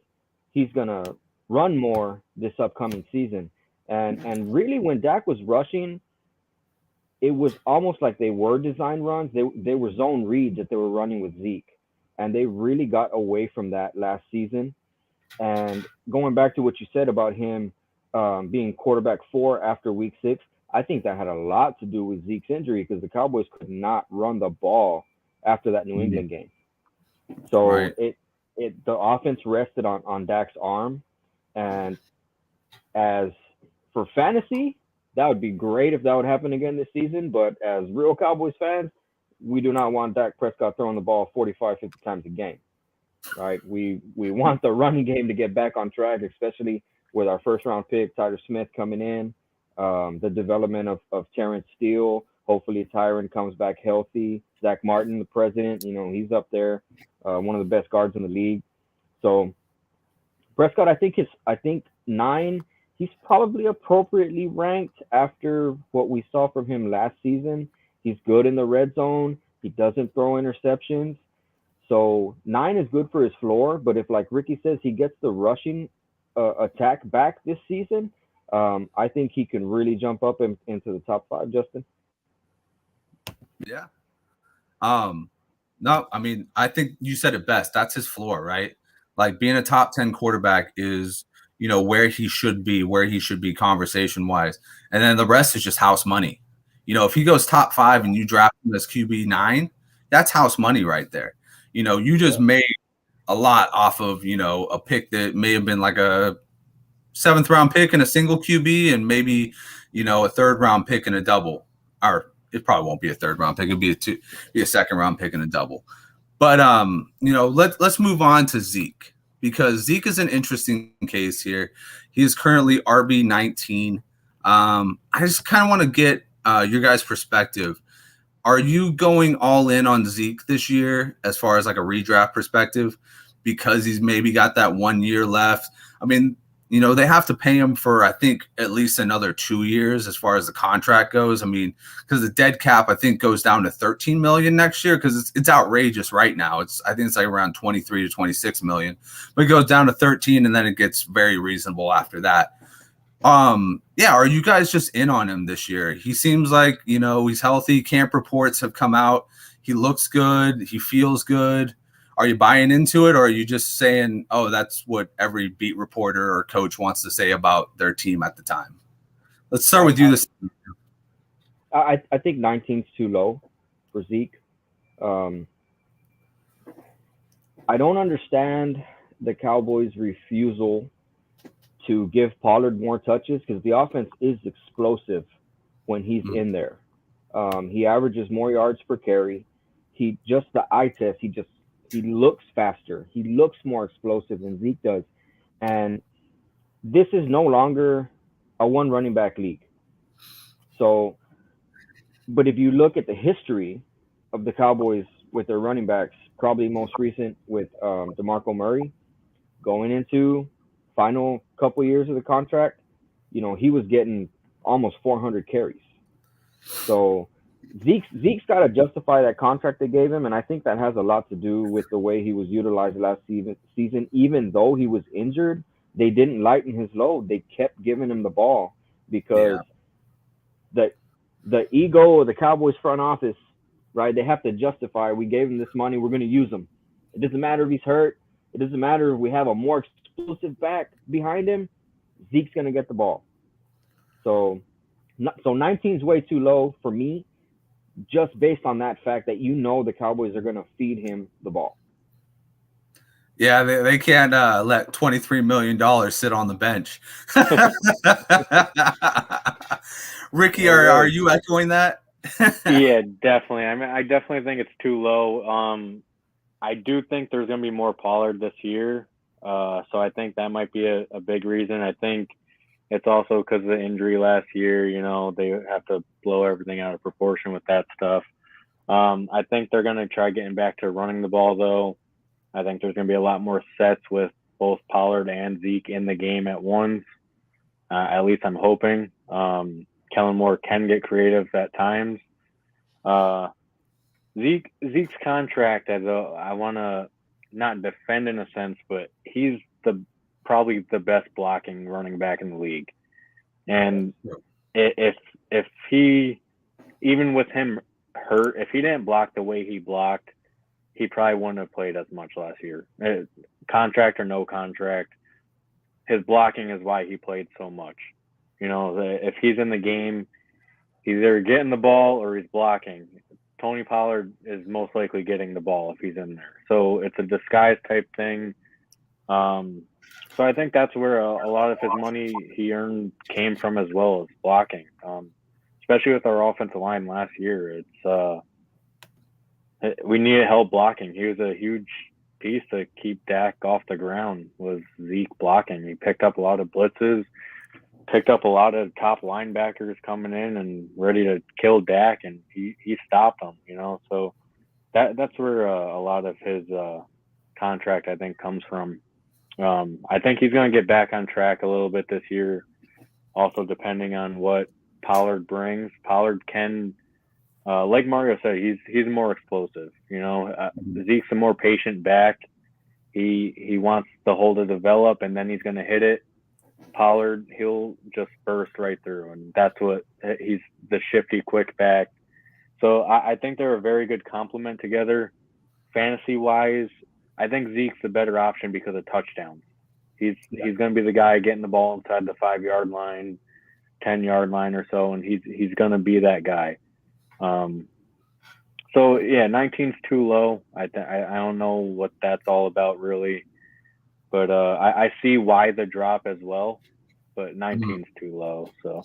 he's going to run more this upcoming season. And really, when Dak was rushing, it was almost like they were design runs. They were zone reads that they were running with Zeke. And they really got away from that last season. And going back to what you said about him being quarterback 4 after week 6, I think that had a lot to do with Zeke's injury, because the Cowboys could not run the ball after that New England game. So Right. the offense rested on Dak's arm. And as for fantasy, that would be great if that would happen again this season. But as real Cowboys fans, we do not want Dak Prescott throwing the ball 45, 50 times a game, right? We want the running game to get back on track, especially with our first-round pick, Tyler Smith, coming in, the development of Terrence Steele. Hopefully Tyron comes back healthy. Zach Martin, the president, he's up there, one of the best guards in the league. So Prescott, I think 9, he's probably appropriately ranked after what we saw from him last season. He's good in the red zone. He doesn't throw interceptions. So 9 is good for his floor. But if, like Ricky says, he gets the rushing attack back this season, I think he can really jump up into the top 5, Justin. Yeah. No, I mean, I think you said it best. That's his floor, right? Like, being a top 10 quarterback is, where he should be conversation wise. And then the rest is just house money. If he goes top 5 and you draft him as QB 9, that's house money right there. You just made a lot off of, a pick that may have been like a 7th round pick and a single QB, and maybe, a 3rd round pick and a double. Or it probably won't be a 3rd round pick. It'll be a 2nd round pick and a double. But let's move on to Zeke, because Zeke is an interesting case here. He is currently RB19. I just kind of want to get your guys' perspective. Are you going all in on Zeke this year as far as like a redraft perspective, because he's maybe got that 1 year left? I mean, they have to pay him for, I think, at least another 2 years as far as the contract goes. I mean, because the dead cap, I think, goes down to $13 million next year, because it's outrageous right now. I think it's like around 23 to 26 million, but it goes down to 13, and then it gets very reasonable after that. Yeah, are you guys just in on him this year? He seems like, he's healthy. Camp reports have come out. He looks good. He feels good. Are you buying into it, or are you just saying, oh, that's what every beat reporter or coach wants to say about their team at the time? Let's start with you. I think 19's too low for Zeke. I don't understand the Cowboys' refusal to give Pollard more touches because the offense is explosive when he's in there. He averages more yards per carry. He just the eye test. He looks faster. He looks more explosive than Zeke does. And this is no longer a one running back league. So, but if you look at the history of the Cowboys with their running backs, probably most recent with DeMarco Murray, going into final couple years of the contract, you know, he was getting almost 400 carries. So Zeke's got to justify that contract they gave him, and I think that has a lot to do with the way he was utilized last season. Even though he was injured, they didn't lighten his load. They kept giving him the ball because the ego of the Cowboys front office, right? They have to justify, we gave him this money, we're going to use him. It doesn't matter if he's hurt. It doesn't matter if we have a more explosive back behind him. Zeke's going to get the ball. So 19's way too low for me, just based on that fact that you know the Cowboys are going to feed him the ball. Yeah, they can't let $23 million sit on the bench. Ricky, are you echoing that? Yeah, definitely. I mean, I definitely think it's too low. I do think there's going to be more Pollard this year. So I think that might be a big reason. I think it's also because of the injury last year. You know, they have to blow everything out of proportion with that stuff. I think they're going to try getting back to running the ball, though. I think there's going to be a lot more sets with both Pollard and Zeke in the game at once. At least I'm hoping. Kellen Moore can get creative at times. Zeke's contract, I want to not defend in a sense, but he's probably the best blocking running back in the league. And if he, even with him hurt, if he didn't block the way he blocked, he probably wouldn't have played as much last year. Contract or no contract, his blocking is why he played so much. You know, if he's in the game, he's either getting the ball or he's blocking. Tony Pollard is most likely getting the ball if he's in there. So it's a disguise type thing. So I think that's where a lot of his money he earned came from, as well as blocking. Especially with our offensive line last year, we needed help blocking. He was a huge piece to keep Dak off the ground, was Zeke blocking. He picked up a lot of blitzes, picked up a lot of top linebackers coming in and ready to kill Dak, and he stopped them, you know. So that's where a lot of his contract, I think, comes from. I think he's going to get back on track a little bit this year, also depending on what Pollard brings. Pollard can, like Mario said, he's more explosive. You know, Zeke's a more patient back. He wants the hole to develop, and then he's going to hit it. Pollard, he'll just burst right through, and that's what he's, the shifty, quick back. So I think they're a very good complement together. Fantasy-wise, I think Zeke's the better option because of touchdowns. He's going to be the guy getting the ball inside the 5-yard line, 10-yard line or so, and he's going to be that guy. So yeah, 19's too low. I don't know what that's all about really, but I see why the drop as well. But 19's too low. So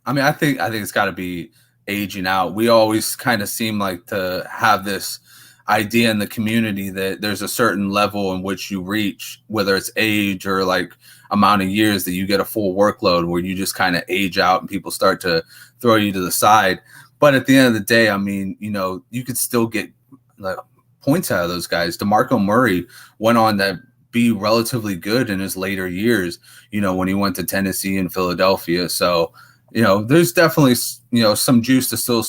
I mean, I think it's got to be aging out. We always kind of seem like to have this idea in the community that there's a certain level in which you reach, whether it's age or like amount of years, that you get a full workload where you just kind of age out and people start to throw you to the side. But at the end of the day, I mean, you know, you could still get like points out of those guys. DeMarco Murray went on to be relatively good in his later years, you know, when he went to Tennessee and Philadelphia. So, you know, there's definitely, you know, some juice to still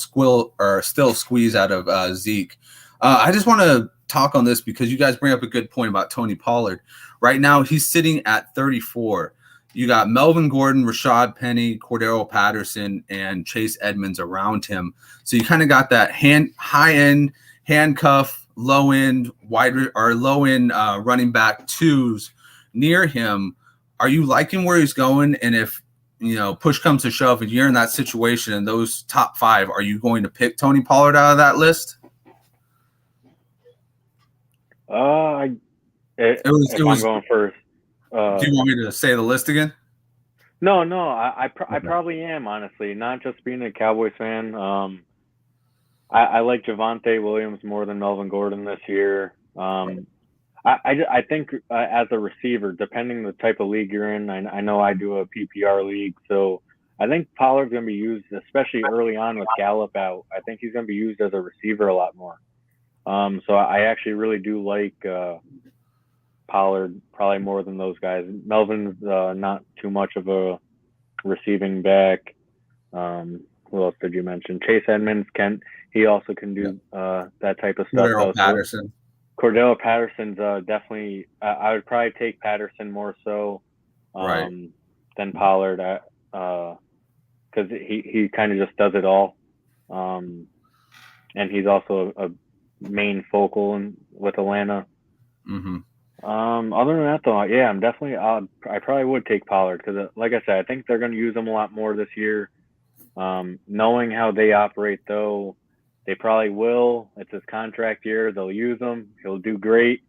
squeeze out of Zeke. I just want to talk on this because you guys bring up a good point about Tony Pollard. Right now, he's sitting at 34. You got Melvin Gordon, Rashad Penny, Cordero Patterson, and Chase Edmonds around him. So you kind of got that high-end handcuff, low end running back twos near him. Are you liking where he's going? And if push comes to shove and you're in that situation and those top 5, are you going to pick Tony Pollard out of that list? I'm going first. Do you want me to say the list again? No, I probably am, honestly. Not just being a Cowboys fan. I like Javonte Williams more than Melvin Gordon this year. I think as a receiver, depending the type of league you're in, I know I do a PPR league, so I think Pollard's going to be used, especially early on with Gallup out. I think he's going to be used as a receiver a lot more. So I actually really do like Pollard probably more than those guys. Melvin's not too much of a receiving back. Who else did you mention? Chase Edmonds he also can do that type of stuff. Cordell Patterson's definitely. I would probably take Patterson more so than Pollard, because he kind of just does it all, and he's also a main focal with Atlanta. Mm-hmm. Other than that, though, yeah, I probably would take Pollard because, like I said, I think they're going to use him a lot more this year. Knowing how they operate, though, they probably will. It's his contract year. They'll use him. He'll do great.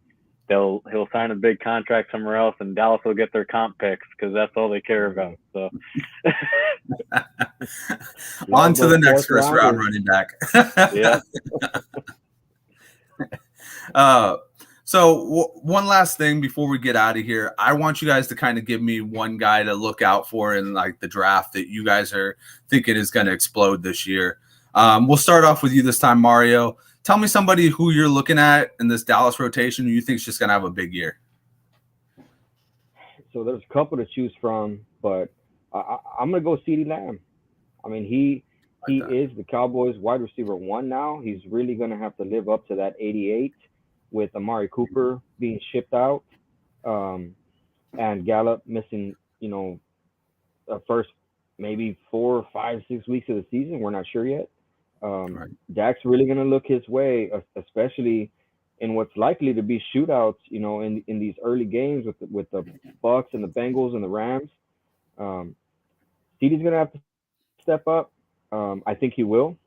He'll sign a big contract somewhere else, and Dallas will get their comp picks because that's all they care about. So, on to the next first round running back. Yeah. So one last thing before we get out of here, I want you guys to kind of give me one guy to look out for in like the draft that you guys are thinking is going to explode this year. We'll start off with you this time, Mario. Tell me somebody who you're looking at in this Dallas rotation who you think is just going to have a big year. So there's a couple to choose from, but I'm going to go CeeDee Lamb. I mean, he is the Cowboys wide receiver 1 now. He's really going to have to live up to that 88 with Amari Cooper being shipped out, and Gallup missing, the first maybe 4, 5, 6 weeks of the season. We're not sure yet. Dak's really going to look his way, especially in what's likely to be shootouts, in these early games with the Bucks and the Bengals and the Rams. CeeDee's going to have to step up. I think he will.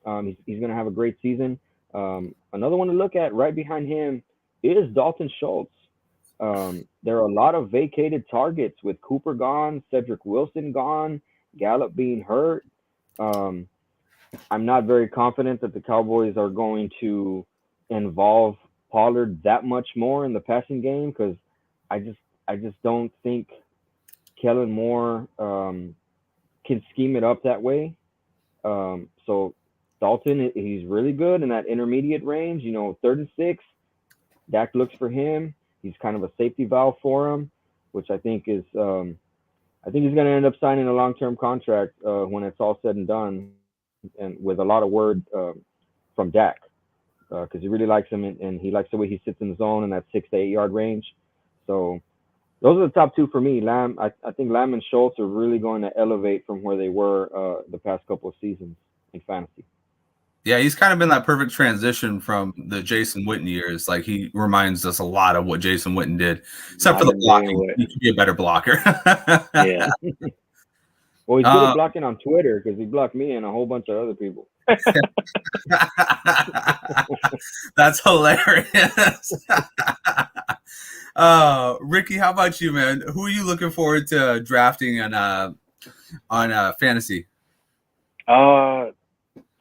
He's going to have a great season. Another one to look at right behind him is Dalton Schultz. There are a lot of vacated targets with Cooper gone, Cedric Wilson gone, Gallup being hurt. I'm not very confident that the Cowboys are going to involve Pollard that much more in the passing game because I just don't think Kellen Moore can scheme it up that way. So Dalton, he's really good in that intermediate range, 3rd and 6. Dak looks for him. He's kind of a safety valve for him, which I think is I think he's going to end up signing a long-term contract when it's all said and done, and with a lot of word from Dak because he really likes him and he likes the way he sits in the zone in that 6 to 8 yard range. So those are the top 2 for me. Lamb, I think Lamb and Schultz are really going to elevate from where they were the past couple of seasons in fantasy. Yeah, he's kind of been that perfect transition from the Jason Witten years. Like he reminds us a lot of what Jason Witten did, except for the blocking. He could be a better blocker. Yeah. Well, he's good at blocking on Twitter because he blocked me and a whole bunch of other people. That's hilarious. Ricky, how about you, man? Who are you looking forward to drafting on fantasy?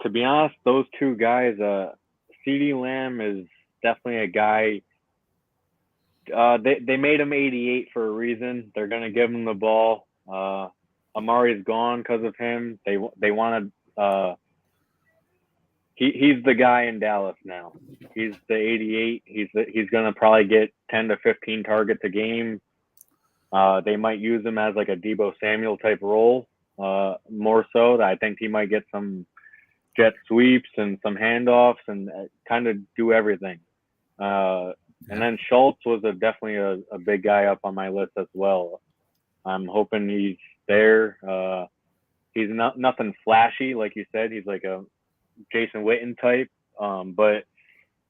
To be honest, those 2 guys, CeeDee Lamb is definitely a guy. They made him 88 for a reason. They're going to give him the ball. Amari's gone because of him. They wanted. He's the guy in Dallas now. He's the 88. He's going to probably get 10 to 15 targets a game. They might use him as like a Deebo Samuel type role. More so, I think he might get some jet sweeps and some handoffs and kind of do everything. And then Schultz was definitely a big guy up on my list as well. I'm hoping he's there. He's nothing flashy, like you said. He's like a Jason Witten type, but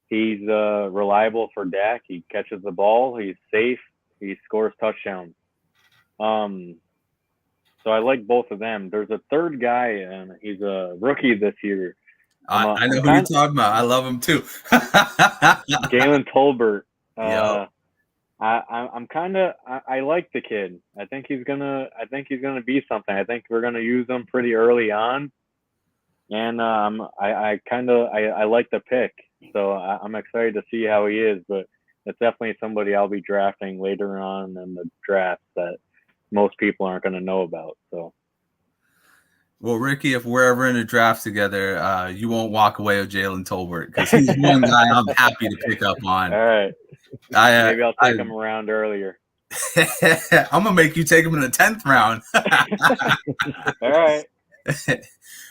He's reliable for Dak. He catches the ball. He's safe. He scores touchdowns. So I like both of them. There's a third guy, and he's a rookie this year. I know who you're talking about. I love him too. Jalen Tolbert. Yep. I like the kid. I think he's gonna be something. I think we're gonna use him pretty early on, and I like the pick. So I'm excited to see how he is. But it's definitely somebody I'll be drafting later on in the draft that most people aren't gonna know about. So. Well, Ricky, if we're ever in a draft together, you won't walk away with Jalen Tolbert because he's one guy I'm happy to pick up on. All right. Maybe I'll take him around earlier. I'm going to make you take him in the 10th round. All right.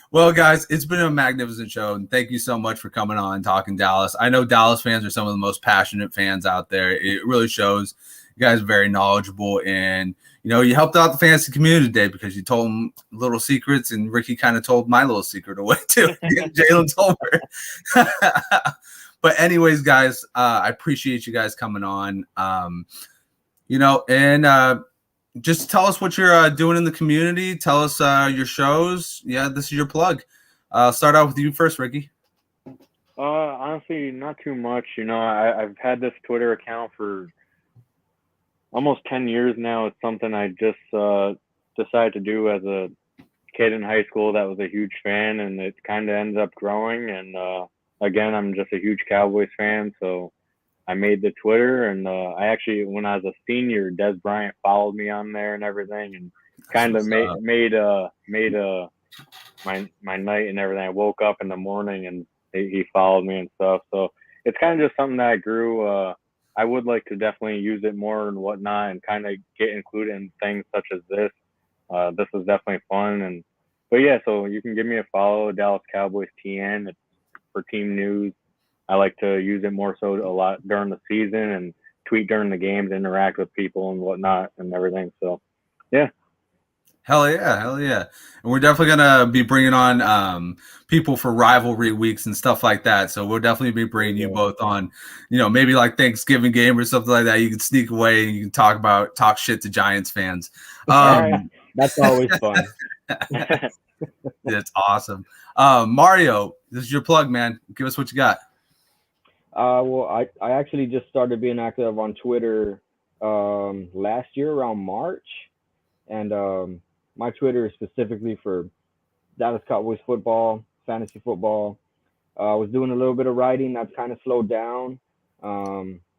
Well, guys, it's been a magnificent show, and thank you so much for coming on and talking Dallas. I know Dallas fans are some of the most passionate fans out there. It really shows. You guys are very knowledgeable, and you helped out the fantasy community today because you told them little secrets, and Ricky kind of told my little secret away too. Jalen Tolbert. But anyways, guys, I appreciate you guys coming on. And just tell us what you're doing in the community. Tell us your shows. Yeah, this is your plug. Start out with you first, Ricky. Honestly, not too much. I've had this Twitter account for almost 10 years now. It's something I just decided to do as a kid in high school that was a huge fan, and it kind of ended up growing. And again, I'm just a huge Cowboys fan, so I made the Twitter. And I actually, when I was a senior, Des Bryant followed me on there and everything, and kind of made my night and everything. I woke up in the morning and he followed me and stuff. So it's kind of just something that I grew. I would like to definitely use it more and whatnot, and kind of get included in things such as this. This is definitely fun. But yeah, so you can give me a follow, Dallas Cowboys TN. It's for team news. I like to use it more so a lot during the season and tweet during the games, interact with people and whatnot and everything. So yeah. Hell yeah. And we're definitely going to be bringing on people for rivalry weeks and stuff like that. So we'll definitely be bringing you both on, maybe like Thanksgiving game or something like that. You can sneak away and you can talk shit to Giants fans. That's always fun. That's awesome. Mario, this is your plug, man. Give us what you got. Well, I actually just started being active on Twitter last year around March. And my Twitter is specifically for Dallas Cowboys football, fantasy football. I was doing a little bit of writing. That's kind of slowed down.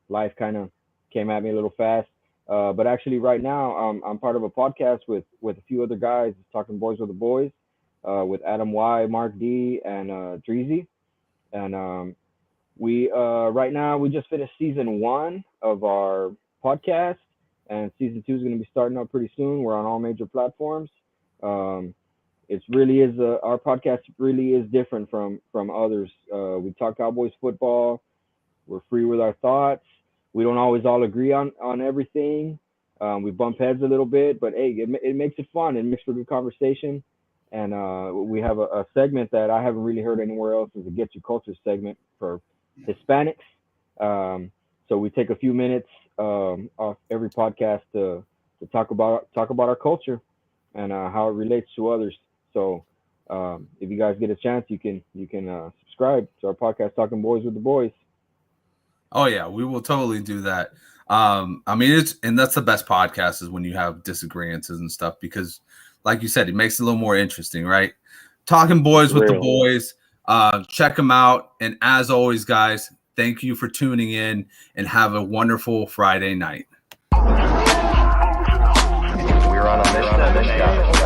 Life kind of came at me a little fast. But actually right now I'm part of a podcast with a few other guys, Talking Boys with the Boys, with Adam Y, Mark D, and Dreezy. And we right now we just finished season 1 of our podcast. And season 2 is going to be starting up pretty soon. We're on all major platforms. It really is our podcast really is different from others. We talk Cowboys football. We're free with our thoughts. We don't always all agree on everything. We bump heads a little bit, but hey, it makes it fun. It makes for good conversation. And we have a segment that I haven't really heard anywhere else. Is a Get Your Culture segment for Hispanics. So we take a few minutes off every podcast to talk about our culture and how it relates to others. So if you guys get a chance, you can subscribe to our podcast, Talking Boys with the Boys. Oh yeah, we will totally do that. And that's the best podcast is when you have disagreements and stuff, because like you said, it makes it a little more interesting, right? Talking Boys with the Boys. Check them out. And as always, guys, thank you for tuning in and have a wonderful Friday night. We're on a mission.